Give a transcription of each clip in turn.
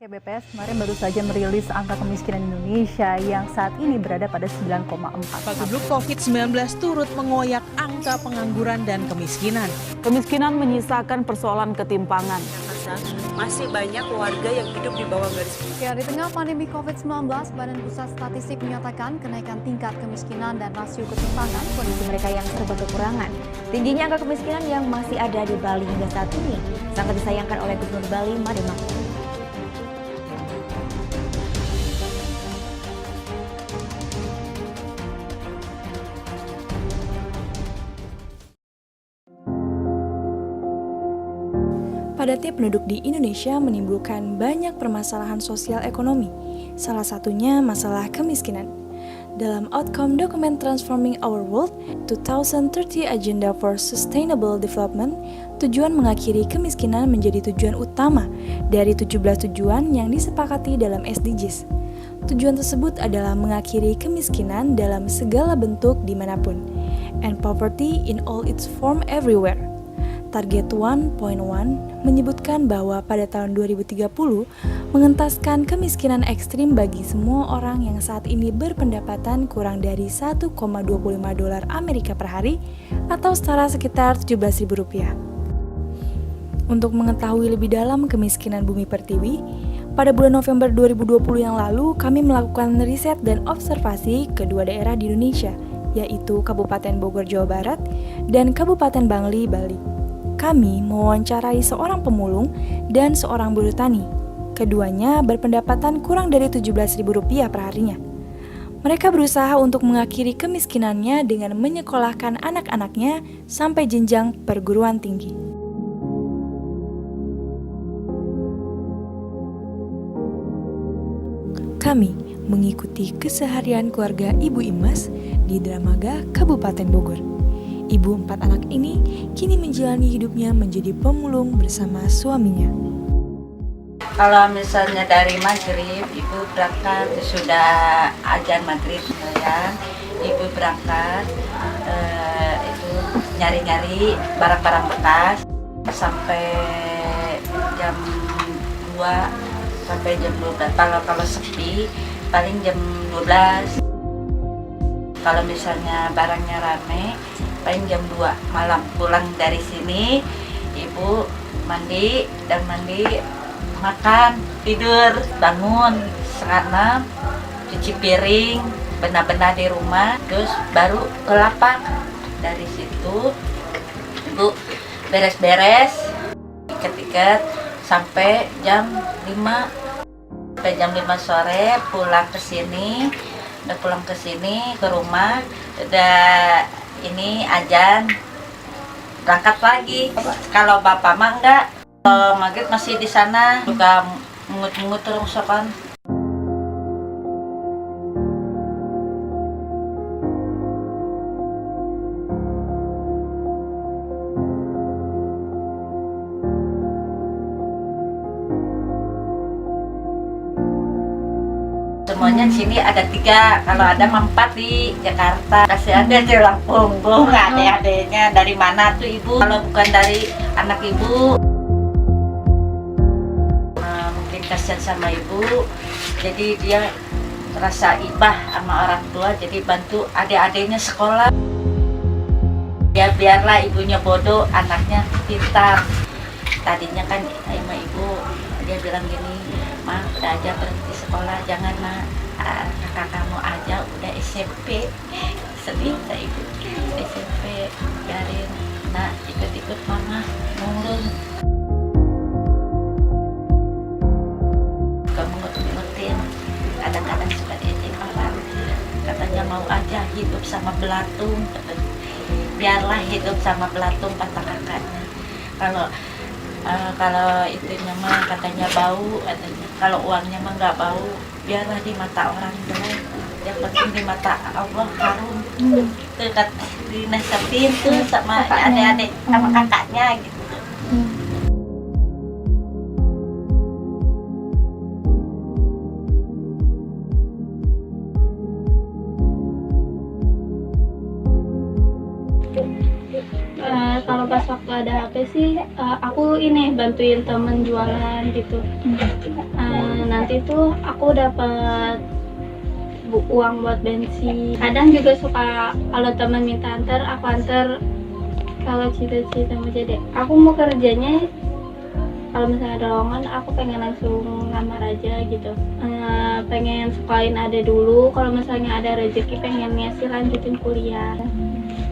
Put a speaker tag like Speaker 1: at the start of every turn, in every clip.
Speaker 1: BPS kemarin baru saja merilis angka kemiskinan Indonesia yang saat ini berada pada 9,4.
Speaker 2: Pagebluk COVID-19 turut mengoyak angka pengangguran dan kemiskinan.
Speaker 3: Kemiskinan menyisakan persoalan ketimpangan.
Speaker 4: Masih banyak warga yang hidup di bawah garis kemiskinan.
Speaker 5: Ya, di tengah pandemi COVID-19, Badan Pusat Statistik menyatakan kenaikan tingkat kemiskinan dan rasio ketimpangan
Speaker 6: kondisi mereka yang serba kekurangan. Tingginya angka kemiskinan yang masih ada di Bali hingga saat ini sangat disayangkan oleh Gubernur Bali, Made Maksum.
Speaker 7: Padatnya penduduk di Indonesia menimbulkan banyak permasalahan sosial ekonomi, salah satunya masalah kemiskinan. Dalam outcome dokumen Transforming Our World 2030 Agenda for Sustainable Development, tujuan mengakhiri kemiskinan menjadi tujuan utama dari 17 tujuan yang disepakati dalam SDGs. Tujuan tersebut adalah mengakhiri kemiskinan dalam segala bentuk dimanapun, and poverty in all its form everywhere. Target 1.1 menyebutkan bahwa pada tahun 2030 mengentaskan kemiskinan ekstrim bagi semua orang yang saat ini berpendapatan kurang dari 1,25 dolar Amerika per hari atau setara sekitar Rp17.000. Untuk mengetahui lebih dalam kemiskinan bumi pertiwi, pada bulan November 2020 yang lalu kami melakukan riset dan observasi kedua daerah di Indonesia, yaitu Kabupaten Bogor, Jawa Barat dan Kabupaten Bangli, Bali. Kami mewawancarai seorang pemulung dan seorang buruh tani. Keduanya berpendapatan kurang dari Rp17.000 per harinya. Mereka berusaha untuk mengakhiri kemiskinannya dengan menyekolahkan anak-anaknya sampai jenjang perguruan tinggi. Kami mengikuti keseharian keluarga Ibu Imas di Dramaga, Kabupaten Bogor. Ibu 4 anak ini kini menjalani hidupnya menjadi pemulung bersama suaminya.
Speaker 8: Kalau misalnya dari maghrib, ibu berangkat sudah azan maghrib ya, ibu berangkat itu nyari-nyari barang-barang bekas sampai jam 2 sampai jam 12. Kalau sepi paling jam 12. Kalau misalnya barangnya rame paling jam 2 malam pulang dari sini, ibu mandi, makan, tidur, bangun, 5:30, cuci piring, benar-benar di rumah, terus baru ke lapak. Dari situ ibu beres-beres, tiket sampai jam 5 sore pulang ke sini. Udah pulang ke sini ke rumah, udah ini azan, berangkat lagi. Kalau bapak mah enggak, maghrib masih di sana, juga mungut-mungut terus kan. Semuanya sini ada 3, kalau ada 4 di Jakarta. Kasih ada tulang punggung, adek-adeknya dari mana tuh ibu? Kalau bukan dari anak ibu, mungkin kasihan sama ibu, jadi dia rasa ibah sama orang tua, jadi bantu adik-adeknya sekolah. Ya biarlah ibunya bodoh, anaknya pintar. Tadinya kan sama ibu, dia bilang gini, "Ma, udah aja berhenti sekolah, jangan Ma, kakak kamu aja udah SMP." Sedih saya ibu, SMP, biarin, nah ikut-ikut mama mulung. Kamu ngerti-ngertiin, kadang-kadang suka diajak orang, katanya mau aja hidup sama belatung, biarlah hidup sama belatung kata kakaknya. Kalau itunya mah katanya bau, katanya. Kalau uangnya mah nggak bau, biarlah di mata orang jelek, yang penting di mata Allah harum. Itu kan dinasepin tuh sama adik-adik sama kakaknya gitu.
Speaker 9: Kalau pas waktu ada HP sih aku ini bantuin temen jualan gitu. nanti tuh aku dapat uang buat bensin. Kadang juga suka kalau teman minta antar, aku antar. Kalau cita-cita mau jadi, aku mau kerjanya kalau misalnya ada lowongan, aku pengen langsung ngamar aja gitu. Pengen sekolahin adek dulu, kalau misalnya ada rezeki pengennya sih lanjutin kuliah.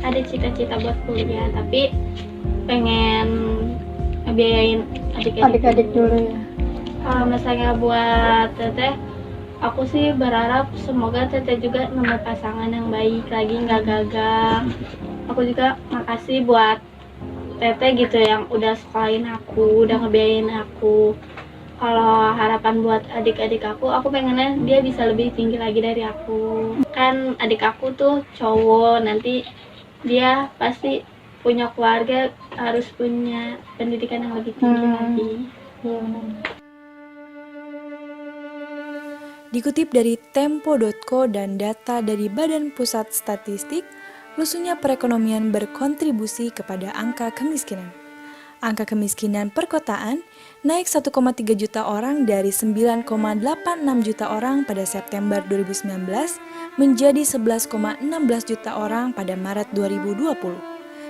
Speaker 9: Ada cita-cita buat kuliah, tapi pengen ngebiayain adik-adik dulu ya. Kalau misalnya buat teteh, aku sih berharap semoga teteh juga nemu pasangan yang baik lagi, nggak gagal. Aku juga makasih buat teteh gitu yang udah sekolahin aku, udah ngebiayain aku. Kalau harapan buat adik-adik aku pengennya dia bisa lebih tinggi lagi dari aku. Kan adik aku tuh cowok, nanti dia pasti punya keluarga, harus punya pendidikan yang lebih tinggi lagi.
Speaker 7: Dikutip dari Tempo.co dan data dari Badan Pusat Statistik, lusunya perekonomian berkontribusi kepada angka kemiskinan. Angka kemiskinan perkotaan naik 1,3 juta orang dari 9,86 juta orang pada September 2019 menjadi 11,16 juta orang pada Maret 2020.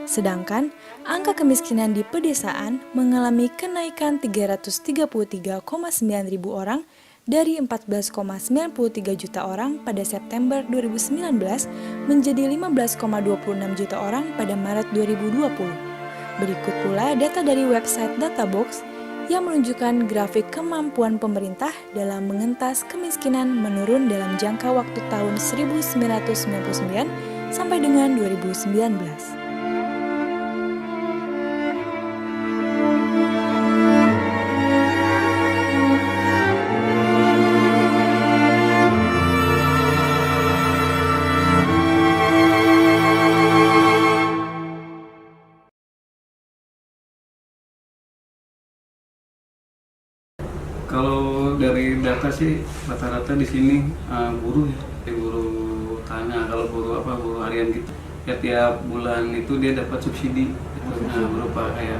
Speaker 7: Sedangkan angka kemiskinan di pedesaan mengalami kenaikan 333,9 ribu orang dari 14,93 juta orang pada September 2019 menjadi 15,26 juta orang pada Maret 2020. Berikut pula data dari website Databox yang menunjukkan grafik kemampuan pemerintah dalam mengentas kemiskinan menurun dalam jangka waktu tahun 1999 sampai dengan 2019.
Speaker 10: Kalau dari data sih rata-rata di sini buruh ya, buruh tanah. Kalau buruh harian gitu, ya tiap bulan itu dia dapat subsidi gitu. Berupa kayak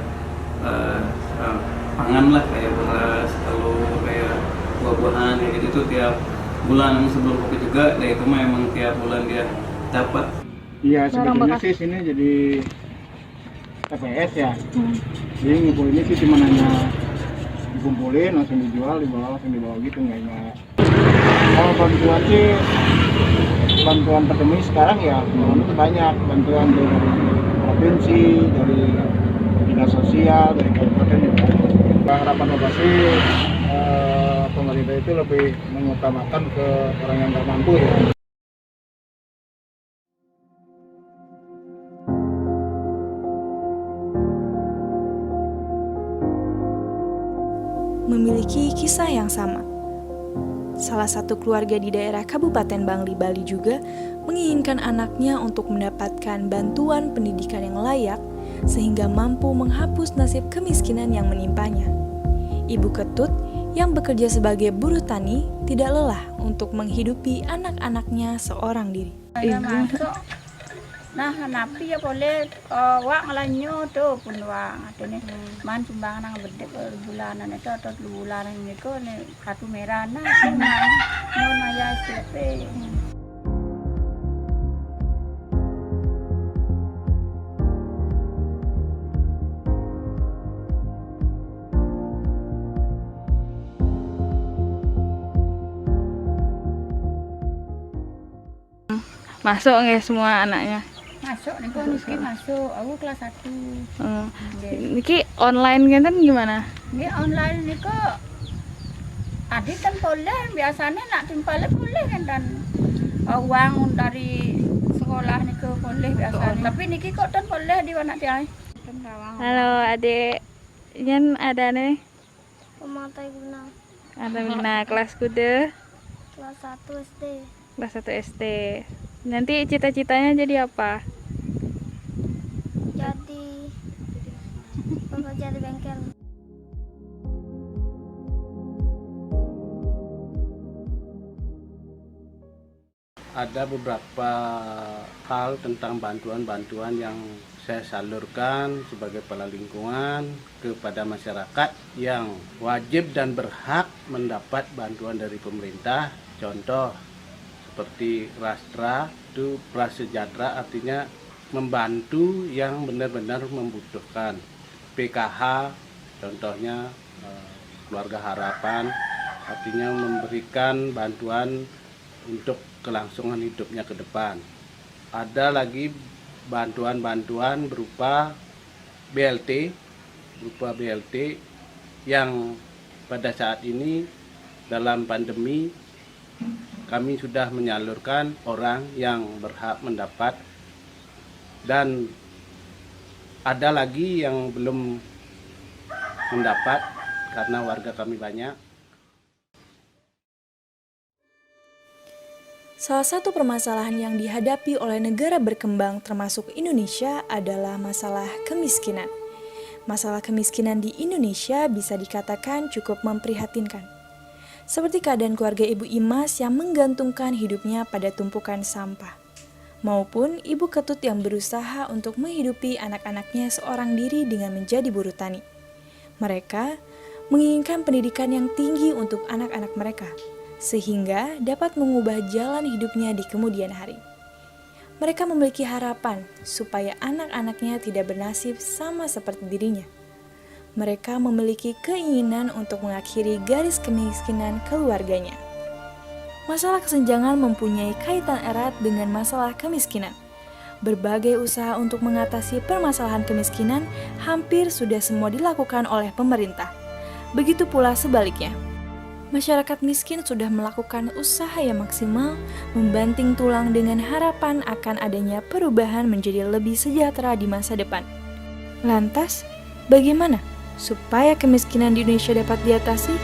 Speaker 10: pangan lah, kayak beras, telur, kayak buah-buahan kayak gitu tuh tiap bulan. Sebelum Covid juga, dan itu mah emang tiap bulan dia dapat.
Speaker 11: Iya, sebetulnya sih sini jadi TPS ya. Jadi ngumpul ini sih cuma hanya dikumpulin langsung dijual, dibawa gitu, nggak. Kalau bantuan sih, bantuan pengemis sekarang ya banyak bantuan dari provinsi, dari dinas sosial, dari kabupaten juga. Harapan apa sih pemerintah itu lebih mengutamakan ke orang yang nggak mampu ya.
Speaker 7: Memiliki kisah yang sama. Salah satu keluarga di daerah Kabupaten Bangli, Bali juga menginginkan anaknya untuk mendapatkan bantuan pendidikan yang layak sehingga mampu menghapus nasib kemiskinan yang menimpanya. Ibu Ketut yang bekerja sebagai buruh tani tidak lelah untuk menghidupi anak-anaknya seorang diri.
Speaker 12: Nah, napi ya boleh wak ngelanyo tuh pun wang atau nih man sumbang nang bedek bulanan itu atau bulanan ini kok nih kartu merah nah nona ya SPP.
Speaker 13: Masuk nggak semua anaknya?
Speaker 12: Masuk nih kok miskin masuk, aku kelas 1.
Speaker 13: Niki online kan gimana?
Speaker 12: Ini online nih kok. Adik kan boleh, biasanya nak timpalnya boleh kan dan uang dari sekolah nih ke boleh biasanya. Tapi niki kok dan boleh di mana dia?
Speaker 13: Halo adik, yang ada nih?
Speaker 9: Pematai guna.
Speaker 13: Ada guna kelas kude?
Speaker 9: Kelas 1 SD.
Speaker 13: Kelas 1 SD. Nanti cita-citanya jadi apa?
Speaker 9: Jadi pekerja di bengkel.
Speaker 14: ada beberapa hal tentang bantuan-bantuan yang saya salurkan sebagai kepala lingkungan kepada masyarakat yang wajib dan berhak mendapat bantuan dari pemerintah. Contoh seperti Rastra, itu prasejahtera, artinya membantu yang benar-benar membutuhkan. PKH, contohnya Keluarga Harapan, artinya memberikan bantuan untuk kelangsungan hidupnya ke depan. Ada lagi bantuan-bantuan berupa BLT yang pada saat ini dalam pandemi kami sudah menyalurkan orang yang berhak mendapat, dan ada lagi yang belum mendapat karena warga kami banyak.
Speaker 7: Salah satu permasalahan yang dihadapi oleh negara berkembang termasuk Indonesia adalah masalah kemiskinan. Masalah kemiskinan di Indonesia bisa dikatakan cukup memprihatinkan. Seperti keadaan keluarga Ibu Imas yang menggantungkan hidupnya pada tumpukan sampah, maupun Ibu Ketut yang berusaha untuk menghidupi anak-anaknya seorang diri dengan menjadi buruh tani. Mereka menginginkan pendidikan yang tinggi untuk anak-anak mereka, sehingga dapat mengubah jalan hidupnya di kemudian hari. Mereka memiliki harapan supaya anak-anaknya tidak bernasib sama seperti dirinya. Mereka memiliki keinginan untuk mengakhiri garis kemiskinan keluarganya. Masalah kesenjangan mempunyai kaitan erat dengan masalah kemiskinan. Berbagai usaha untuk mengatasi permasalahan kemiskinan hampir sudah semua dilakukan oleh pemerintah. Begitu pula sebaliknya. Masyarakat miskin sudah melakukan usaha yang maksimal, membanting tulang dengan harapan akan adanya perubahan menjadi lebih sejahtera di masa depan. Lantas, bagaimana supaya kemiskinan di Indonesia dapat diatasi?